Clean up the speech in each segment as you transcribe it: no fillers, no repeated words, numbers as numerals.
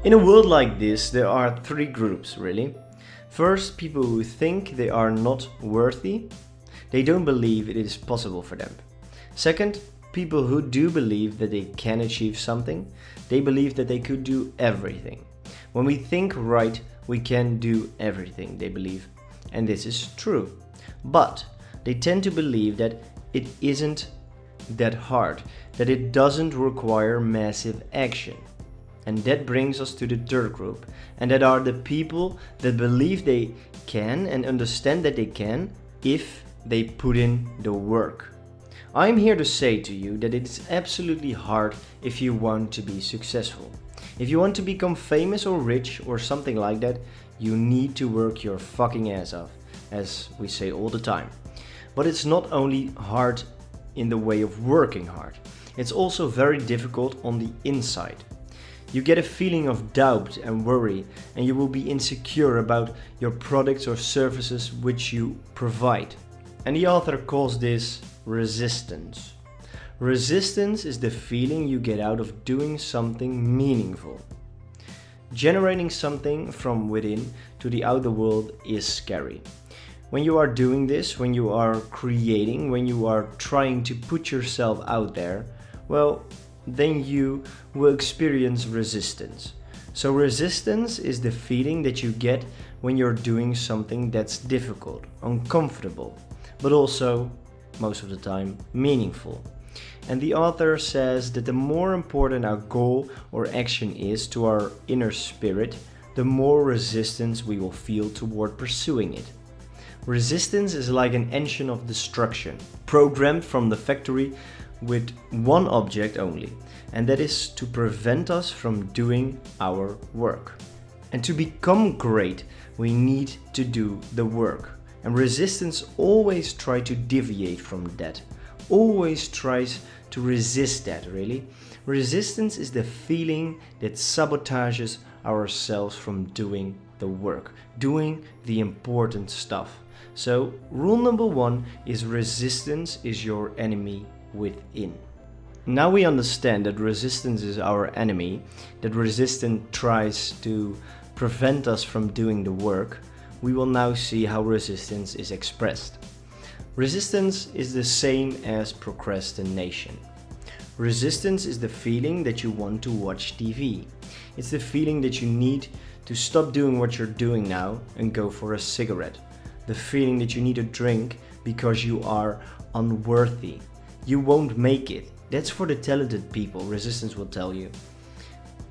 In a world like this, there are three groups, really. First, people who think they are not worthy. They don't believe it is possible for them. Second, people who do believe that they can achieve something. They believe that they could do everything. When we think right, we can do everything, they believe. And this is true. But they tend to believe that it isn't that hard, that it doesn't require massive action. And that brings us to the third group, and that are the people that believe they can and understand that they can if they put in the work. I'm here to say to you that it's absolutely hard if you want to be successful. If you want to become famous or rich or something like that, you need to work your fucking ass off, as we say all the time. But it's not only hard in the way of working hard, it's also very difficult on the inside. You get a feeling of doubt and worry, and you will be insecure about your products or services which you provide. And the author calls this resistance. Resistance is the feeling you get out of doing something meaningful. Generating something from within to the outer world is scary. When you are doing this, when you are creating, when you are trying to put yourself out there, well, then you will experience resistance. So resistance is the feeling that you get when you're doing something that's difficult, uncomfortable, but also, most of the time, meaningful. And the author says that the more important our goal or action is to our inner spirit, the more resistance we will feel toward pursuing it. Resistance is like an engine of destruction, programmed from the factory with one object only, and that is to prevent us from doing our work. And to become great, we need to do the work. And resistance always tries to deviate from that, always tries to resist that, really. Resistance is the feeling that sabotages ourselves from doing the work, doing the important stuff. So, rule number 1 is resistance is your enemy within. Now we understand that resistance is our enemy, that resistance tries to prevent us from doing the work. We will now see how resistance is expressed. Resistance is the same as procrastination. Resistance is the feeling that you want to watch TV. It's the feeling that you need to stop doing what you're doing now and go for a cigarette. The feeling that you need a drink because you are unworthy. You won't make it. That's for the talented people, resistance will tell you.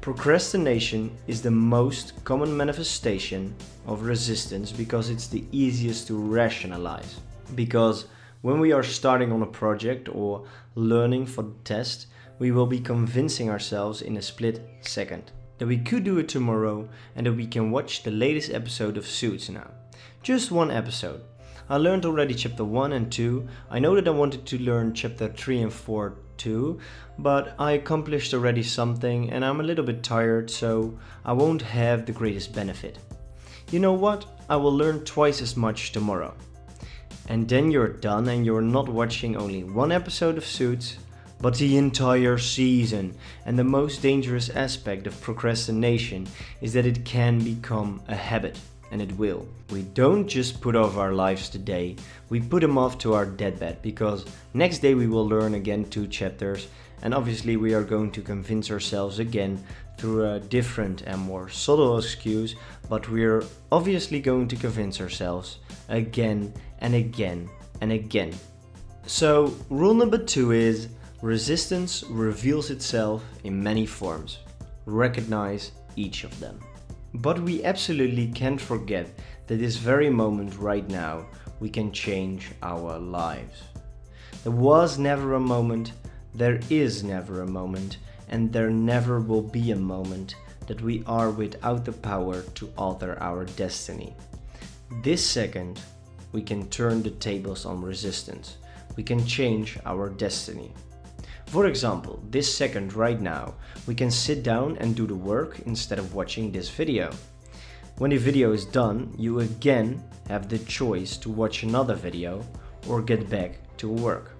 Procrastination is the most common manifestation of resistance because it's the easiest to rationalize. Because when we are starting on a project or learning for the test, we will be convincing ourselves in a split second that we could do it tomorrow and that we can watch the latest episode of Suits now. Just one episode. I learned already chapter 1 and 2. I know that I wanted to learn chapter 3 and 4 too, but I accomplished already something and I'm a little bit tired, so I won't have the greatest benefit. You know what? I will learn twice as much tomorrow. And then you're done and you're not watching only one episode of Suits, but the entire season. And the most dangerous aspect of procrastination is that it can become a habit. And it will. We don't just put off our lives today, we put them off to our deathbed, because next day we will learn again 2 chapters, and obviously we are going to convince ourselves again through a different and more subtle excuse, but we're obviously going to convince ourselves again and again and again. So rule number 2 is resistance reveals itself in many forms. Recognize each of them. But we absolutely can't forget that this very moment right now we can change our lives. There was never a moment, there is never a moment, and there never will be a moment that we are without the power to alter our destiny. This second, we can turn the tables on resistance. We can change our destiny. For example, this second right now, we can sit down and do the work instead of watching this video. When the video is done, you again have the choice to watch another video or get back to work.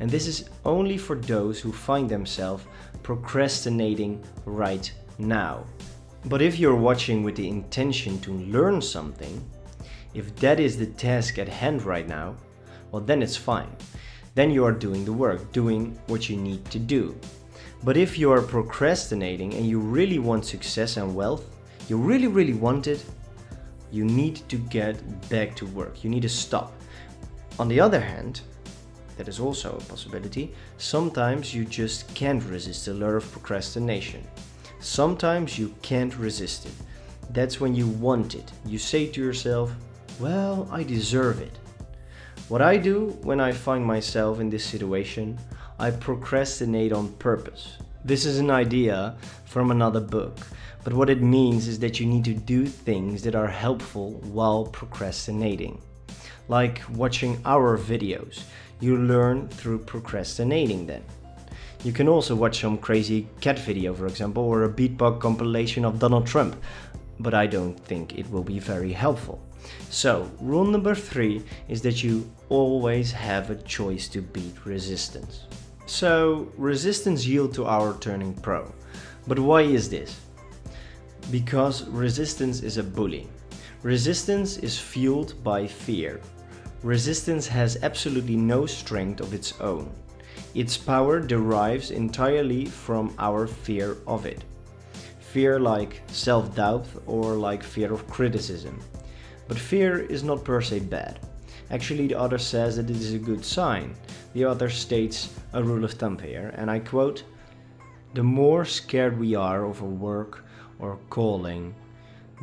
And this is only for those who find themselves procrastinating right now. But if you're watching with the intention to learn something, if that is the task at hand right now, well, then it's fine. Then you are doing the work, doing what you need to do. But if you are procrastinating and you really want success and wealth, you really want it, you need to get back to work. You need to stop. On the other hand, that is also a possibility, sometimes you just can't resist the lure of procrastination. Sometimes you can't resist it. That's when you want it. You say to yourself, well, I deserve it. What I do when I find myself in this situation, I procrastinate on purpose. This is an idea from another book, but what it means is that you need to do things that are helpful while procrastinating. Like watching our videos, you learn through procrastinating then. You can also watch some crazy cat video, for example, or a beatbox compilation of Donald Trump, but I don't think it will be very helpful. So, rule number 3 is that you always have a choice to beat resistance. So, resistance yields to our turning pro. But why is this? Because resistance is a bully. Resistance is fueled by fear. Resistance has absolutely no strength of its own. Its power derives entirely from our fear of it. Fear like self-doubt or like fear of criticism. But fear is not per se bad. Actually, the author says that it is a good sign. The author states a rule of thumb here, and I quote, "The more scared we are of a work or calling,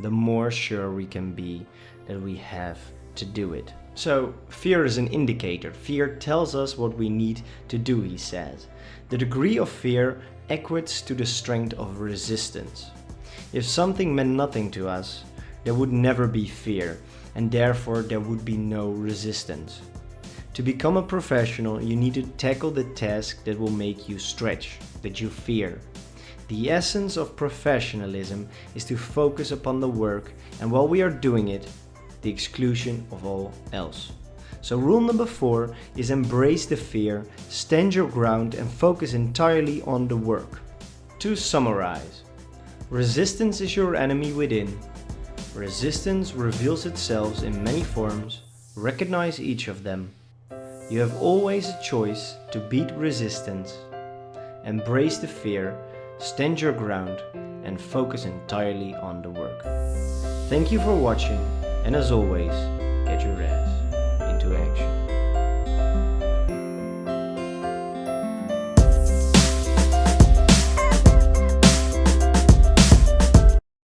the more sure we can be that we have to do it." So, fear is an indicator. Fear tells us what we need to do, he says. The degree of fear equates to the strength of resistance. If something meant nothing to us, there would never be fear, and therefore there would be no resistance. To become a professional, you need to tackle the task that will make you stretch, that you fear. The essence of professionalism is to focus upon the work, and while we are doing it, the exclusion of all else. So rule number 4 is embrace the fear, stand your ground, and focus entirely on the work. To summarize, resistance is your enemy within. Resistance reveals itself in many forms. Recognize each of them. You have always a choice to beat resistance. Embrace the fear, stand your ground, and focus entirely on the work. Thank you for watching, and as always,